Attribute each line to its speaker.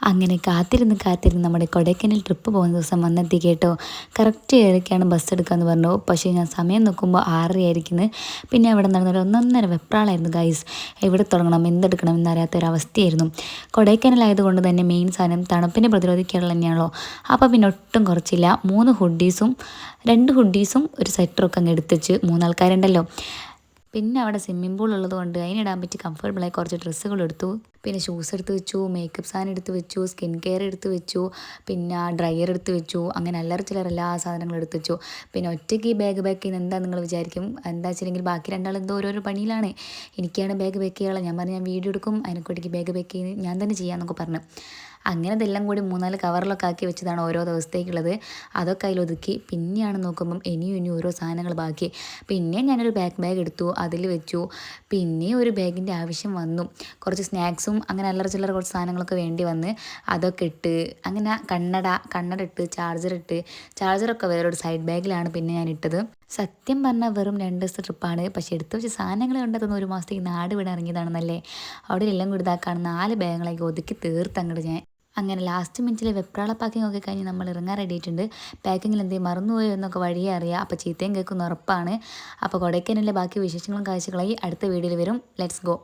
Speaker 1: അങ്ങനെ കാത്തിരുന്ന് നമ്മുടെ കൊടൈക്കനാൽ ട്രിപ്പ് പോകുന്ന ദിവസം വന്നെത്തി കേട്ടോ. കറക്റ്റ് ഏതൊക്കെയാണ് ബസ് എടുക്കാമെന്ന് പറഞ്ഞു. പക്ഷേ ഞാൻ സമയം നോക്കുമ്പോൾ 6:30 ആയിരിക്കുന്നു. പിന്നെ അവിടെ നടന്നൊരു ഒന്നൊന്നര വെപ്രാളായിരുന്നു ഗൈസ്. എവിടെ തുടങ്ങണം എന്തെടുക്കണം എന്നറിയാത്തൊരവസ്ഥയായിരുന്നു. കൊടൈക്കനാൽ ആയതുകൊണ്ട് തന്നെ മെയിൻ സാധനം തണുപ്പിനെ പ്രതിരോധിക്കാനുള്ള തന്നെയാണല്ലോ. അപ്പോൾ പിന്നെ ഒട്ടും കുറച്ചില്ല, 3 ഹുഡീസും 2 ഹുഡീസും ഒരു സ്വെറ്ററൊക്കെ അങ്ങ് എടുത്തുവെച്ച് 3 ആൾക്കാരുണ്ടല്ലോ. പിന്നെ അവിടെ സ്വിമ്മിംഗ് പൂൾ ഉള്ളതുകൊണ്ട് അതിനിടാൻ പറ്റി കംഫർട്ടബിളായി കുറച്ച് ഡ്രസ്സുകൾ എടുത്തു. പിന്നെ ഷൂസ് എടുത്ത് വെച്ചു, മേക്കപ്പ് സാധനം എടുത്ത് വെച്ചു, സ്കിൻ കെയർ എടുത്ത് വെച്ചു, പിന്നെ ഡ്രയർ എടുത്ത് വെച്ചു. അങ്ങനെ അല്ലറ ചില്ലറ എല്ലാ സാധനങ്ങളും എടുത്ത് വെച്ചു. പിന്നെ ഒറ്റയ്ക്ക് ഈ ബാഗ് പാക്ക് ചെയ്യുന്നത് എന്താ നിങ്ങൾ വിചാരിക്കും. എന്താ വെച്ചിട്ടുണ്ടെങ്കിൽ ബാക്കി രണ്ടാളും എന്തോ ഓരോരോ പണിയിലാണ്. എനിക്കാണ് ബാഗ് പാക്ക് ചെയ്യാനുള്ളത്. ഞാൻ പറഞ്ഞു ഞാൻ വീഡിയോ എടുക്കും, അതിനെക്കൊട്ടിക്ക് ബാഗ് പാക്ക് ചെയ്ത് ഞാൻ തന്നെ ചെയ്യാമെന്നൊക്കെ പറഞ്ഞു. അങ്ങനെ ഇതെല്ലാം കൂടി 3-4 കവറിലൊക്കെ ആക്കി വെച്ചതാണ് ഓരോ ദിവസത്തേക്കുള്ളത്. അതൊക്കെ അതിലൊതുക്കി പിന്നെയാണ് നോക്കുമ്പം ഇനിയും ഓരോ സാധനങ്ങൾ ബാക്കി. പിന്നെ ഞാനൊരു ബാഗ് എടുത്തു, അതിൽ വെച്ചു. പിന്നെ ഒരു ബാഗിൻ്റെ ആവശ്യം വന്നു. കുറച്ച് സ്നാക്സും അങ്ങനെ അല്ലറ ചില്ലറ കുറച്ച് സാധനങ്ങളൊക്കെ വേണ്ടി വന്ന് അതൊക്കെ ഇട്ട്. അങ്ങനെ കണ്ണട ഇട്ട്, ചാർജറൊക്കെ വേറൊരു സൈഡ് ബാഗിലാണ് പിന്നെ ഞാൻ ഇട്ടത്. സത്യം പറഞ്ഞാൽ വെറും 2 ദിവസത്തെ ട്രിപ്പാണ്. പക്ഷേ എടുത്ത് വെച്ച് സാധനങ്ങൾ കണ്ടെത്തുന്ന 1 മാസത്തേക്ക് നാട് വിടാൻ ഇറങ്ങിയതാണെന്നല്ലേ. അവിടെ എല്ലാം കൂടി ഇതാക്കാണ് 4 ബാഗുകളൊക്കെ ഒതുക്കി തീർത്തങ്ങോട്ട് ഞാൻ. അങ്ങനെ ലാസ്റ്റ് മിനിറ്റിൽ വെപ്രാള പാക്കിംഗ് ഒക്കെ കഴിഞ്ഞ് നമ്മൾ ഇറങ്ങാൻ റെഡി ആയിട്ടുണ്ട്. പാക്കിങ്ങിൽ എന്തെങ്കിലും മറന്നുപോയോ എന്നൊക്കെ വഴിയേ അറിയാം. അപ്പോൾ ചീത്തയും കേൾക്കുന്ന ഉറപ്പാണ്. അപ്പോൾ കൊടൈക്കനാലിലെ ബാക്കി വിശേഷങ്ങളും കാഴ്ചകളായി അടുത്ത വീഡിയോയിൽ വരും. Let's go.